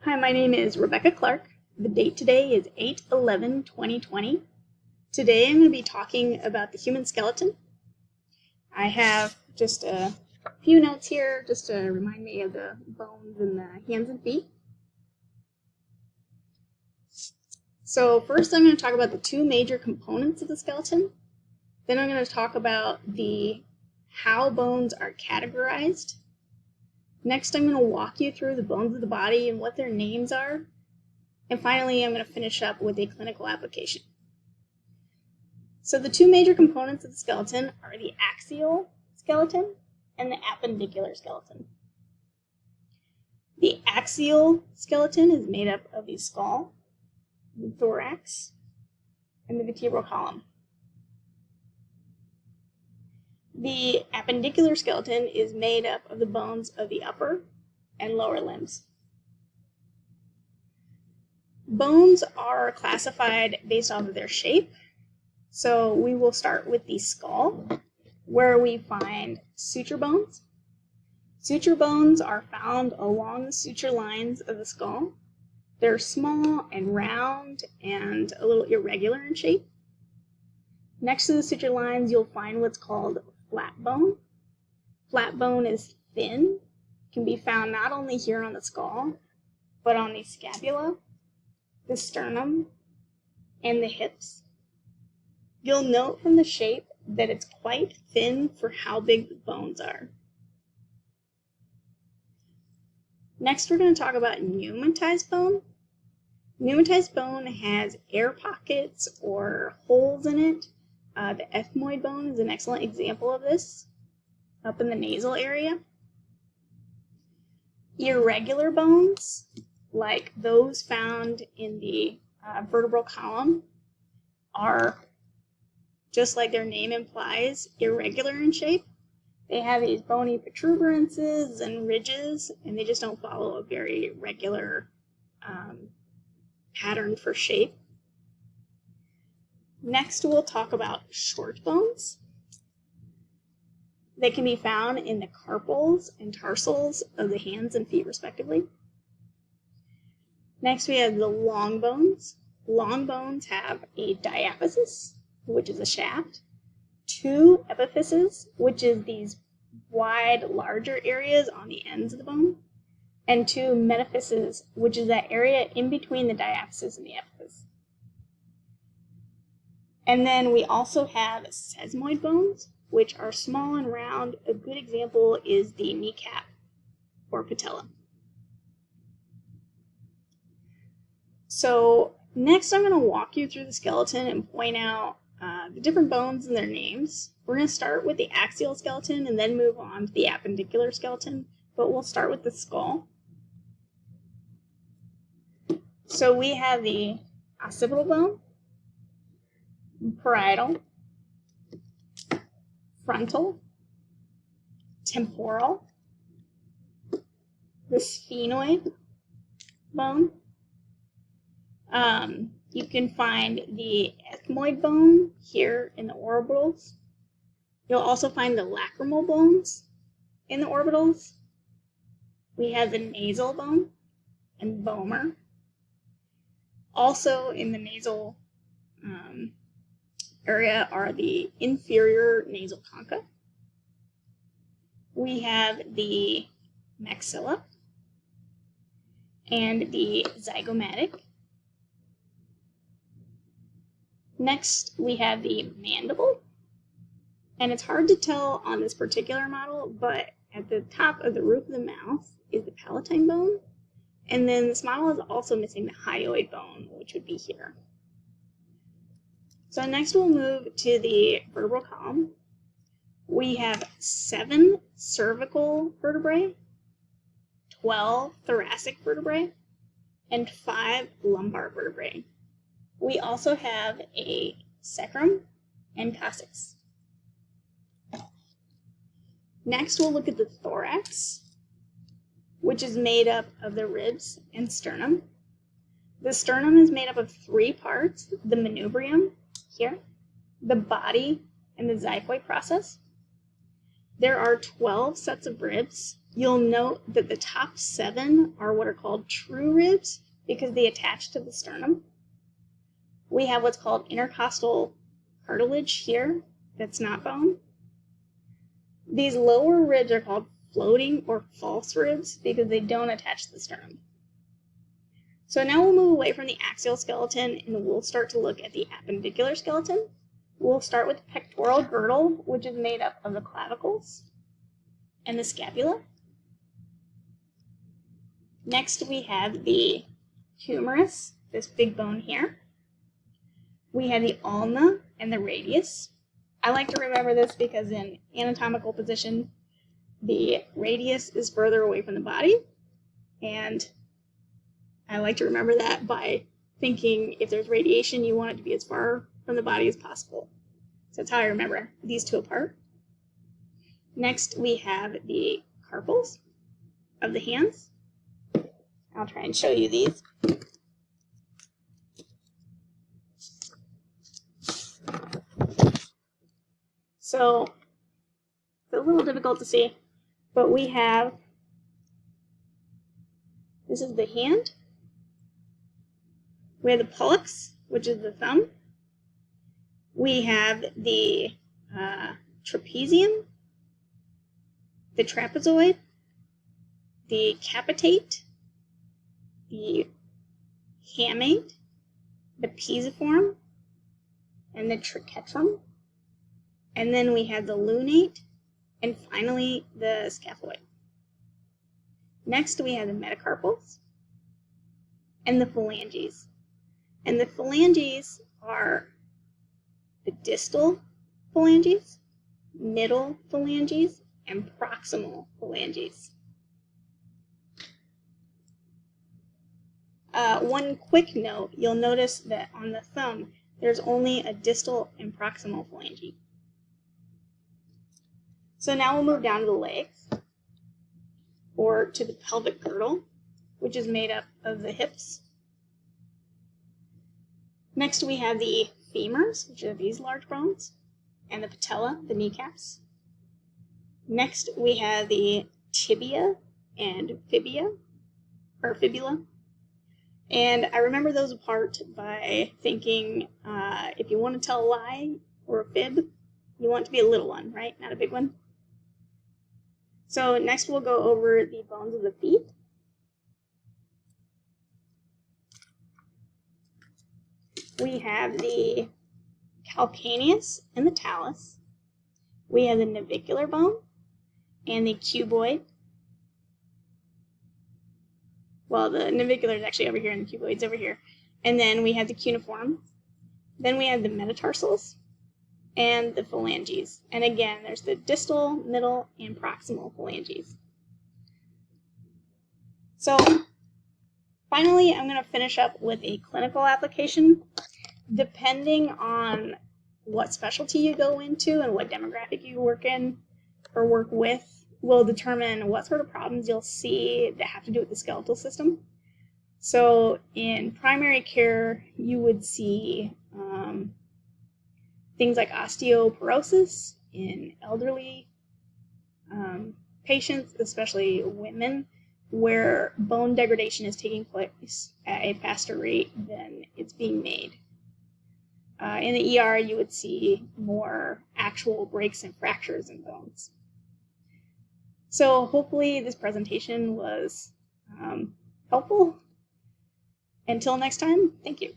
Hi, my name is Rebecca Clark. The date today is 8/11/2020. Today I'm going to be talking about the human skeleton. I have just a few notes here just to remind me of the bones in the hands and feet. So first I'm going to talk about the two major components of the skeleton. Then I'm going to talk about how bones are categorized. Next, I'm going to walk you through the bones of the body and what their names are. And finally, I'm going to finish up with a clinical application. So the two major components of the skeleton are the axial skeleton and the appendicular skeleton. The axial skeleton is made up of the skull, the thorax, and the vertebral column. The appendicular skeleton is made up of the bones of the upper and lower limbs. Bones are classified based off of their shape. So we will start with the skull, where we find suture bones. Suture bones are found along the suture lines of the skull. They're small and round and a little irregular in shape. Next to the suture lines, you'll find what's called flat bone. Flat bone is thin, can be found not only here on the skull, but on the scapula, the sternum, and the hips. You'll note from the shape that it's quite thin for how big the bones are. Next, we're going to talk about pneumatized bone. Pneumatized bone has air pockets or holes in it. The ethmoid bone is an excellent example of this, up in the nasal area. Irregular bones, like those found in the vertebral column, are, just like their name implies, irregular in shape. They have these bony protuberances and ridges, and they just don't follow a very regular pattern for shape. Next, we'll talk about short bones. They can be found in the carpals and tarsals of the hands and feet, respectively. Next, we have the long bones. Long bones have a diaphysis, which is a shaft, two epiphyses, which is these wide, larger areas on the ends of the bone, and two metaphyses, which is that area in between the diaphysis and the epiphysis. And then we also have sesamoid bones, which are small and round. A good example is the kneecap or patella. So next I'm going to walk you through the skeleton and point out the different bones and their names. We're going to start with the axial skeleton and then move on to the appendicular skeleton, but we'll start with the skull. So we have the occipital bone, parietal, frontal, temporal, the sphenoid bone. You can find the ethmoid bone here in the orbitals. You'll also find the lacrimal bones in the orbitals. We have the nasal bone and vomer. Also in the nasal area are the inferior nasal concha. We have the maxilla and the zygomatic. Next, we have the mandible. And it's hard to tell on this particular model, but at the top of the roof of the mouth is the palatine bone. And then this model is also missing the hyoid bone, which would be here. So next we'll move to the vertebral column. We have 7 cervical vertebrae, 12 thoracic vertebrae, and 5 lumbar vertebrae. We also have a sacrum and coccyx. Next we'll look at the thorax, which is made up of the ribs and sternum. The sternum is made up of 3 parts: the manubrium here, the body, and the xiphoid process. There are 12 sets of ribs You'll note that the top 7 are what are called true ribs because they attach to the sternum. We have what's called intercostal cartilage here that's not bone. These lower ribs are called floating or false ribs because they don't attach to the sternum. So now we'll move away from the axial skeleton and we'll start to look at the appendicular skeleton. We'll start with the pectoral girdle, which is made up of the clavicles and the scapula. Next we have the humerus, this big bone here. We have the ulna and the radius. I like to remember this because in anatomical position, the radius is further away from the body, and I like to remember that by thinking if there's radiation, you want it to be as far from the body as possible. So that's how I remember these two apart. Next, we have the carpals of the hands. I'll try and show you these. So it's a little difficult to see, but we have, this is the hand. We have the pollex, which is the thumb. We have the trapezium, the trapezoid, the capitate, the hamate, the pisiform, and the triquetrum. And then we have the lunate, and finally the scaphoid. Next we have the metacarpals and the phalanges. And the phalanges are the distal phalanges, middle phalanges, and proximal phalanges. One quick note, you'll notice that on the thumb, there's only a distal and proximal phalange. So now we'll move down to the legs, or to the pelvic girdle, which is made up of the hips. Next we have the femurs, which are these large bones, and the patella, the kneecaps. Next we have the tibia and fibula. And I remember those apart by thinking if you want to tell a lie or a fib, you want it to be a little one, right? Not a big one. So next we'll go over the bones of the feet. We have the calcaneus and the talus. We have the navicular bone and the cuboid. Well, the navicular is actually over here and the cuboid's over here. And then we have the cuneiform. Then we have the metatarsals and the phalanges. And again, there's the distal, middle, and proximal phalanges. So finally, I'm going to finish up with a clinical application. Depending on what specialty you go into and what demographic you work in or work with will determine what sort of problems you'll see that have to do with the skeletal system. So in primary care, you would see things like osteoporosis in elderly patients, especially women, where bone degradation is taking place at a faster rate than it's being made. In the ER, you would see more actual breaks and fractures in bones. So hopefully this presentation was helpful. Until next time, thank you.